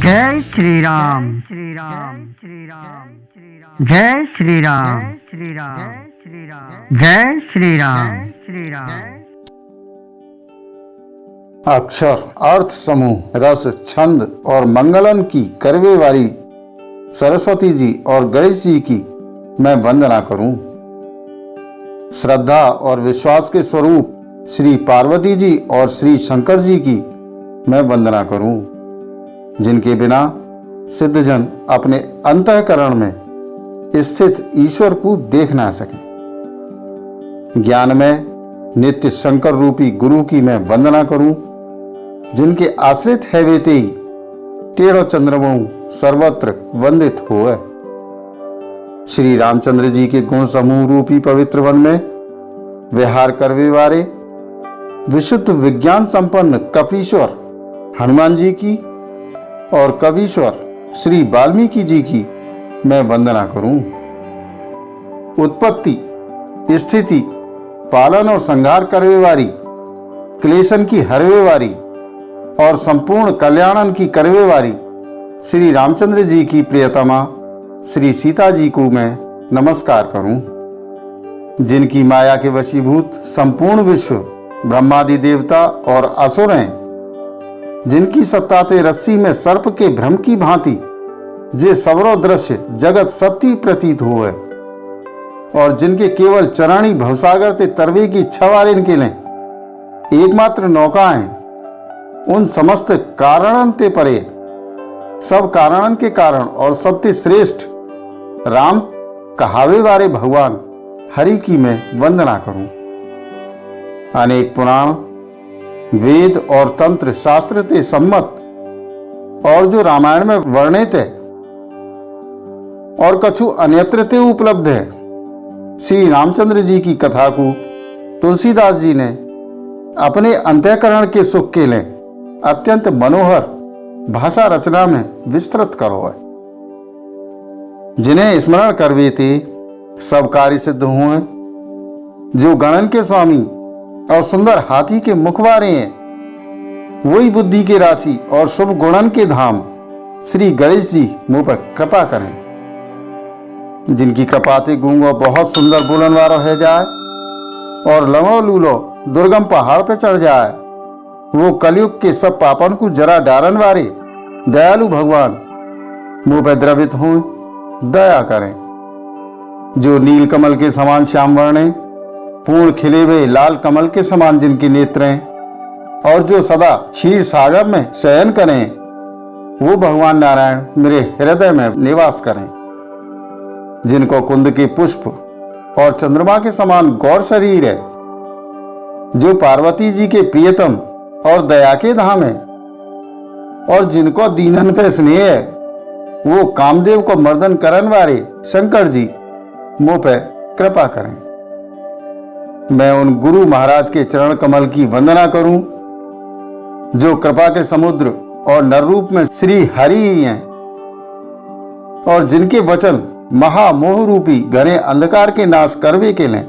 जय श्री राम श्री राम श्री राम श्री राम जय श्री राम श्री राम श्री राम जय श्री राम श्री राम। अक्षर, अर्थ समूह, रस, छंद और मंगलन की करवे वाली सरस्वती जी और गणेश जी की मैं वंदना करूं। श्रद्धा और विश्वास के स्वरूप श्री पार्वती जी और श्री शंकर जी की मैं वंदना करूं, जिनके बिना सिद्धजन अपने अंतःकरण में स्थित ईश्वर को देख ना सके। ज्ञान में नित्य शंकर रूपी गुरु की मैं वंदना करूं, जिनके आश्रित है वेते ही टेढ़ो चंद्रमोह सर्वत्र वंदित होए। श्री रामचंद्र जी के गुण समूह रूपी पवित्र वन में विहार करवे वाले विशुद्ध विज्ञान संपन्न कपीश्वर हनुमान जी की और कवीश्वर श्री वाल्मीकि जी की मैं वंदना करूं। उत्पत्ति, स्थिति, पालन और संहार करवे वाली, क्लेशन की हरवे वाली और संपूर्ण कल्याणन की करवे वाली श्री रामचंद्र जी की प्रियतमा श्री सीता जी को मैं नमस्कार करूं, जिनकी माया के वशीभूत संपूर्ण विश्व ब्रह्मादि देवता और असुर हैं, जिनकी सत्ताते रस्सी में सर्प के भ्रम की भांति जे सवरो दृश्य जगत सत्य प्रतीत हुए और जिनके केवल चरणी भवसागर ते तरवे की छवारेन के लिए एकमात्र नौकाएं, उन समस्त कारणन ते परे सब कारणन के कारण और सबसे श्रेष्ठ राम कहावे वाले भगवान हरि की मैं वंदना करूं। अनेक पुराण, वेद और तंत्र शास्त्र ते सम्मत और जो रामायण में वर्णित है और कछु अन्यत्र ते उपलब्ध है, श्री रामचंद्र जी की कथा को तुलसीदास जी ने अपने अंतःकरण के सुख के लिए अत्यंत मनोहर भाषा रचना में विस्तृत करो है, जिन्हें स्मरण करवे ते सब कार्य सिद्ध हुए। जो गणन के स्वामी और सुंदर हाथी के मुखवारे हैं, वही बुद्धि के राशि और शुभ गुणन के धाम श्री गणेश जी मुँह पर कृपा करें, जिनकी कृपाते गूंगो बहुत सुंदर बोलन वारो है जाए और लंगड़ो लूलो दुर्गम पहाड़ पे चढ़ जाए। वो कलयुग के सब पापन को जरा डारन वारे दयालु भगवान मुँह पे द्रवित हो दया करें। जो नील कमल के समान श्याम वर्णे पूर्ण खिले हुए लाल कमल के समान जिनके नेत्र हैं और जो सदा क्षीर सागर में शयन करें, वो भगवान नारायण मेरे हृदय में निवास करें। जिनको कुंद के पुष्प और चंद्रमा के समान गौर शरीर है, जो पार्वती जी के प्रियतम और दया के धाम है और जिनको दीनन पे स्नेह है, वो कामदेव को मर्दन करन वाले शंकर जी मुँह पे कृपा करें। मैं उन गुरु महाराज के चरण कमल की वंदना करूं, जो कृपा के समुद्र और नर रूप में श्री हरि ही हैं और जिनके वचन महामोह रूपी घने अंधकार के नाश करवे के लिए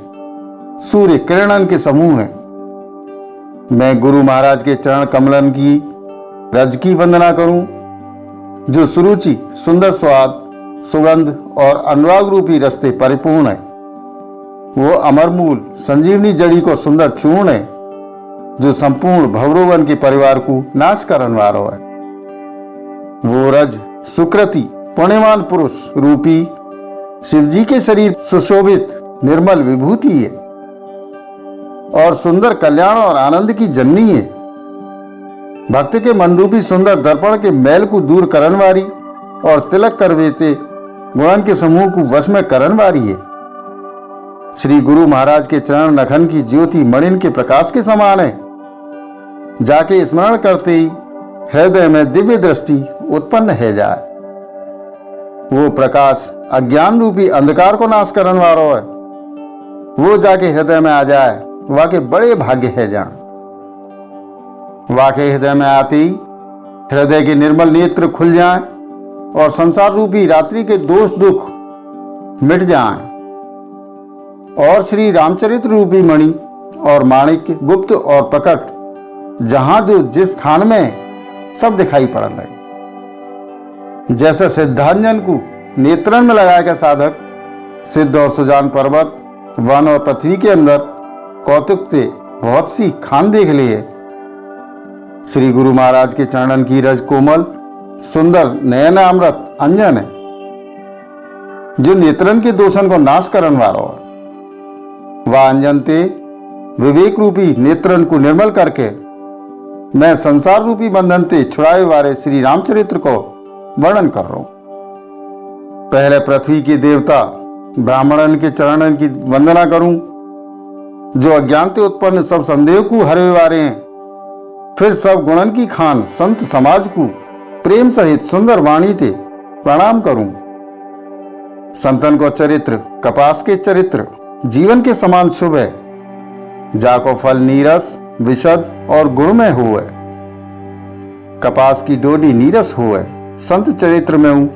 सूर्य किरणन के समूह हैं। मैं गुरु महाराज के चरण कमलन की रज की वंदना करूं, जो सुरुचि, सुंदर स्वाद, सुगंध और अनुराग रूपी रस्ते परिपूर्ण है। वो अमरमूल संजीवनी जड़ी को सुंदर चूर्ण है, जो संपूर्ण भवरोवन के परिवार को नाश करन वारो है। वो रज, सुकृति, पुण्यवान पुरुष रूपी शिवजी के शरीर सुशोभित निर्मल विभूति है और सुंदर कल्याण और आनंद की जननी है। भक्त के मन रूपी सुंदर दर्पण के मैल को दूर करन वाली और तिलक करवेते गुणन के समूह को वश में करन वाली है। श्री गुरु महाराज के चरण नखन की ज्योति मणिन के प्रकाश के समान है। जाके स्मरण करते ही हृदय में दिव्य दृष्टि उत्पन्न है जाए। वो प्रकाश अज्ञान रूपी अंधकार को नाश करने वाला है। वो जाके हृदय में आ जाए, वाके बड़े भाग्य है जान। वाके हृदय में आते ही हृदय के निर्मल नेत्र खुल जाएं और संसार रूपी रात्रि के दोष दुख मिट जाएं और श्री रामचरित्र रूपी मणि और माणिक्य गुप्त और प्रकट जहां जो जिस स्थान में सब दिखाई पड़ रहे। जैसे सिद्धांजन को नेत्रन में लगा के साधक सिद्ध और सुजान पर्वत, वन और पृथ्वी के अंदर कौतुक से बहुत सी खान देख लिए। श्री गुरु महाराज के चरणन की रज कोमल सुंदर नयनामृत अंजन है, जो नेत्रन के दोषन को नाश करन वालो है। वह अंजन ते विवेक रूपी नेत्रन को निर्मल करके मैं संसार रूपी बंधन ते छुड़ाए वाले श्री रामचरित्र को वर्णन कर रहा हूं। पहले पृथ्वी के देवता ब्राह्मणन के चरणन की वंदना करूं, जो अज्ञान ते उत्पन्न सब संदेह को हरे वारे हैं। फिर सब गुणन की खान संत समाज को प्रेम सहित सुंदर वाणी ते प्रणाम करूं। संतन को चरित्र कपास के चरित्र जीवन के समान शुभ है, जाको फल नीरस विशद और गुणमय हुए। कपास की डोडी नीरस हुए, संत चरित्र में हूं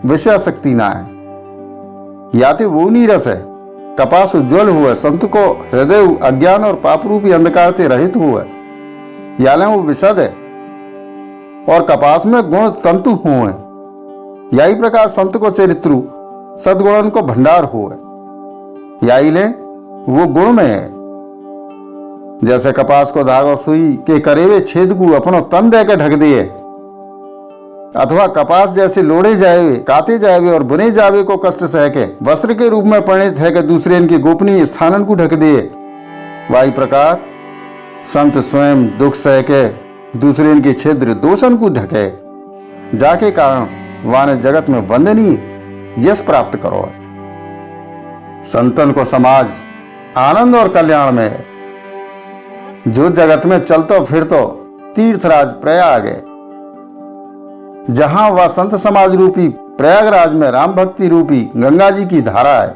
विषय शक्ति ना है। या तो वो नीरस है, कपास उज्ज्वल हुए, संत को हृदय अज्ञान और पाप रूपी अंधकार से रहित हुए। या वो विशद है और कपास में गुण तंतु हुए। यही प्रकार संत को चरित्रु सदगुणन को भंडार हुए। यही ले वो गुण में है। जैसे कपास को धागा सुई के करेवे छेद को अपनो तन दे के ढक दिए, अथवा कपास जैसे लोड़े जाए काते जावे और बुने जावे को कष्ट सह के वस्त्र के रूप में परिणित है कि दूसरे इनके गोपनीय स्थानन को ढक दिए। वाही प्रकार संत स्वयं दुख सह के दूसरे इनके छिद्र दोषन को ढके, जाके कारण वाने जगत में वंदनीय यश प्राप्त करो। संतन को समाज आनंद और कल्याण में है। जो जगत में चलतो फिरतो तीर्थराज प्रयाग है, जहां वह संत समाज रूपी प्रयागराज में राम भक्ति रूपी गंगा जी की धारा है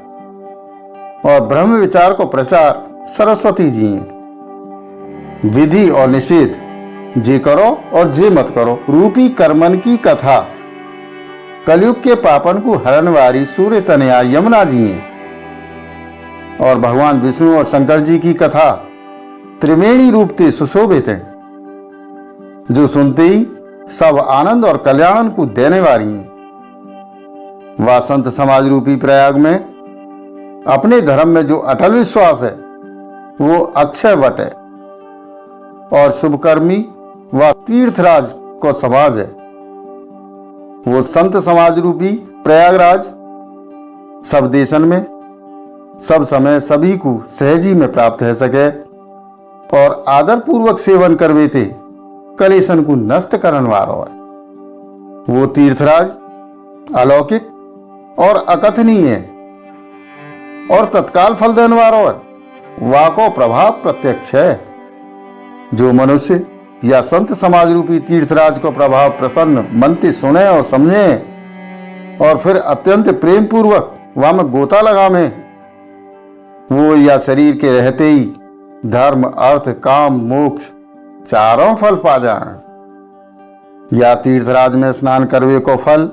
और ब्रह्म विचार को प्रचार सरस्वती जी हैं। विधि और निषेध, जे करो और जे मत करो रूपी कर्मन की कथा कलयुग के पापन को हरण वारी सूर्य तनया यमुना जी हैं। और भगवान विष्णु और शंकर जी की कथा त्रिवेणी रूप से सुशोभित है, जो सुनते ही सब आनंद और कल्याण को देने वाली हैं। वह संत समाज रूपी प्रयाग में अपने धर्म में जो अटल विश्वास है वो अक्षय वट है और शुभकर्मी व तीर्थराज को समाज है। वो संत समाज रूपी प्रयागराज सब देशन में सब समय सभी को सहजी में प्राप्त है सके और आदर पूर्वक सेवन करवे थे कलेशन को नष्ट करन वारो है। वो तीर्थराज अलौकिक और अकथनीय है और तत्काल फल देने वारो है। वाको प्रभाव प्रत्यक्ष है। जो मनुष्य या संत समाज रूपी तीर्थराज को प्रभाव प्रसन्न मन से सुने और समझे और फिर अत्यंत प्रेम पूर्वक वहां में गोता लगा में, वो या शरीर के रहते ही धर्म अर्थ काम मोक्ष चारों फल पा जाए। या तीर्थराज में स्नान करवे को फल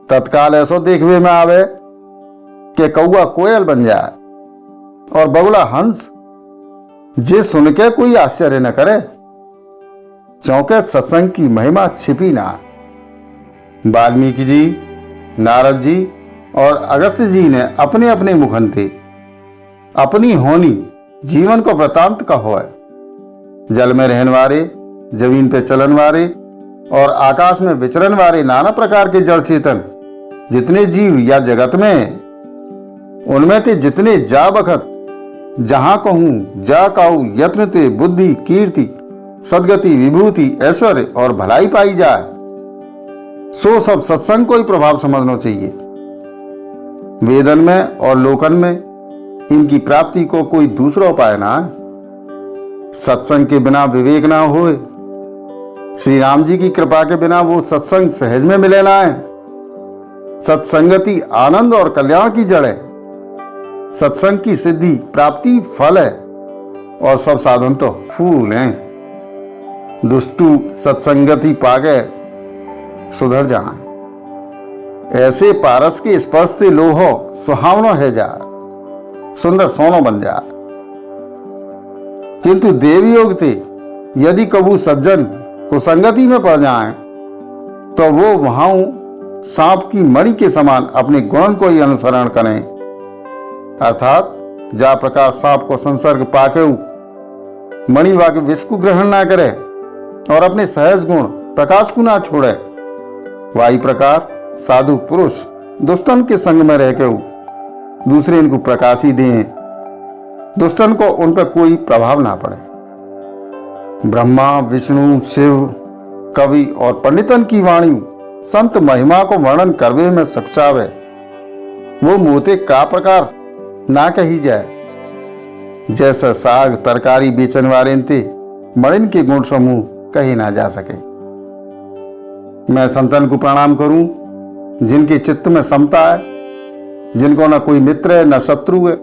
तत्काल ऐसो देखवे में आवे कि कौआ कोयल बन जाए और बगुला हंस, जे सुन के कोई आश्चर्य न करे। चौके सत्संग की महिमा छिपी ना। वाल्मीकि जी, नारद जी और अगस्त्य जी ने अपने अपने मुखन थे अपनी होनी जीवन को वृतांत का हो। जल में रहने वाले, जमीन पे चलन वाले और आकाश में विचरण वाले नाना प्रकार के जड़ चेतन जितने जीव या जगत में, उनमें ते जितने जा बखत जहां कहूं जा काऊ यत्न ते बुद्धि कीर्ति सदगति विभूति ऐश्वर्य और भलाई पाई जाए, सो सब सत्संग को ही प्रभाव समझना चाहिए। वेदन में और लोकन में इनकी प्राप्ति को कोई दूसरा उपाय ना है। सत्संग के बिना विवेक ना होए। श्री राम जी की कृपा के बिना वो सत्संग सहज में मिले ना है। सत्संगति आनंद और कल्याण की जड़ है। सत्संग की सिद्धि प्राप्ति फल है और सब साधन तो फूल हैं। दुष्टु सत्संगति पागे सुधर जाए। ऐसे पारस के स्पर्श से लोहो सुहावनो है जा, सुंदर सोनो बन जा। किंतु देव योग थे यदि कबू सज्जन कुसंगति में पड़ जाए तो वो वहां सांप की मणि के समान अपने गुण को ही अनुसरण करें। अर्थात जा प्रकार सांप को संसर्ग पाके मणि वाके विष को ग्रहण ना करे और अपने सहज गुण प्रकाश को ना छोड़े, वही प्रकार साधु पुरुष दुष्टन के संग में रह के दूसरे इनको प्रकाश ही दें, दुष्टन को उन पर कोई प्रभाव ना पड़े। ब्रह्मा विष्णु शिव कवि और पंडितन की वाणी संत महिमा को वर्णन करवे में सक्षावे, वो मोते का प्रकार ना कही जाए। जैसा साग तरकारी बेचन वाले थे मणिन के गुण समूह कही ना जा सके। मैं संतन को प्रणाम करूं जिनके चित्त में समता है, जिनको न कोई मित्र है न शत्रु है।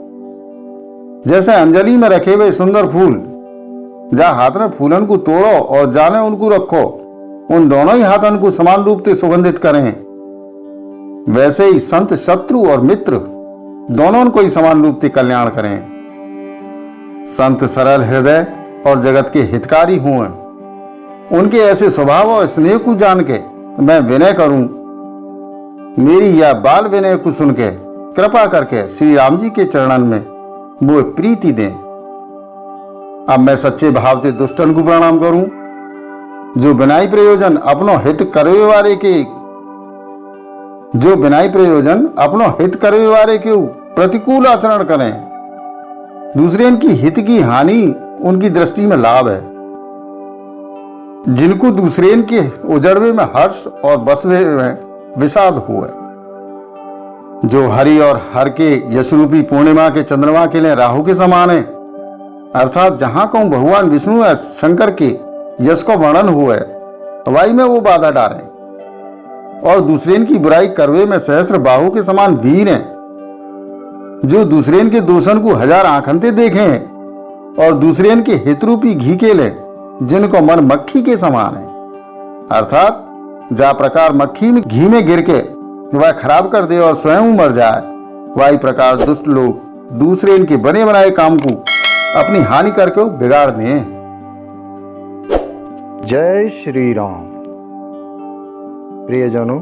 जैसे अंजलि में रखे हुए सुंदर फूल, जा हाथ में फूलन को तोड़ो और जाने उनको रखो, उन दोनों ही हाथन को समान रूप से सुगंधित करें, वैसे ही संत शत्रु और मित्र दोनों को ही समान रूप से कल्याण करें। संत सरल हृदय और जगत के हितकारी हों, उनके ऐसे स्वभाव और स्नेह को जान के मैं विनय करूं, मेरी यह बाल विनय को सुन के कृपा करके श्री राम जी के चरणन में मोह प्रीति दें। अब मैं सच्चे भाव से दुष्टन को प्रणाम करूं, जो बिनाई प्रयोजन अपनो हित करवे वाले के प्रतिकूल आचरण करें, दूसरे की हित की हानि उनकी दृष्टि में लाभ है, जिनको दूसरे के उजड़वे में हर्ष और बसवे में विषाद हुए, जो हरि और हर के यशरूपी पूर्णिमा के चंद्रमा के लिए राहु के समान है। अर्थात जहां कहूं भगवान विष्णु या शंकर के यश को वर्णन हुआ है, हवाई में वो बाधा डाले, और दूसरे की बुराई करवे में सहस्र बाहु के समान वीर हैं, जो दूसरे के दोषण को हजार आंखनते देखें और दूसरे के हितरूपी घी के ले, जिनको मन मक्खी के समान है। अर्थात जा प्रकार मक्खी में घी में गिर के वह खराब कर दे और स्वयं मर जाए, वही प्रकार दुष्ट लोग दूसरे इनके बने बनाए काम को अपनी हानि करके बिगाड़ दें। जय श्री राम। प्रियजनों,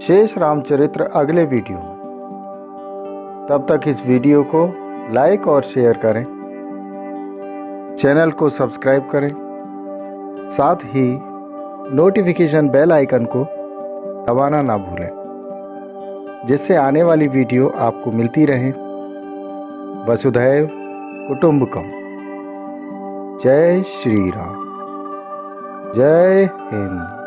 शेष रामचरित्र अगले वीडियो में। तब तक इस वीडियो को लाइक और शेयर करें, चैनल को सब्सक्राइब करें, साथ ही नोटिफिकेशन बेल आइकन को दबाना ना भूलें, जिससे आने वाली वीडियो आपको मिलती रहे। वसुधैव कुटुंबकम। जय श्री राम। जय हिंद।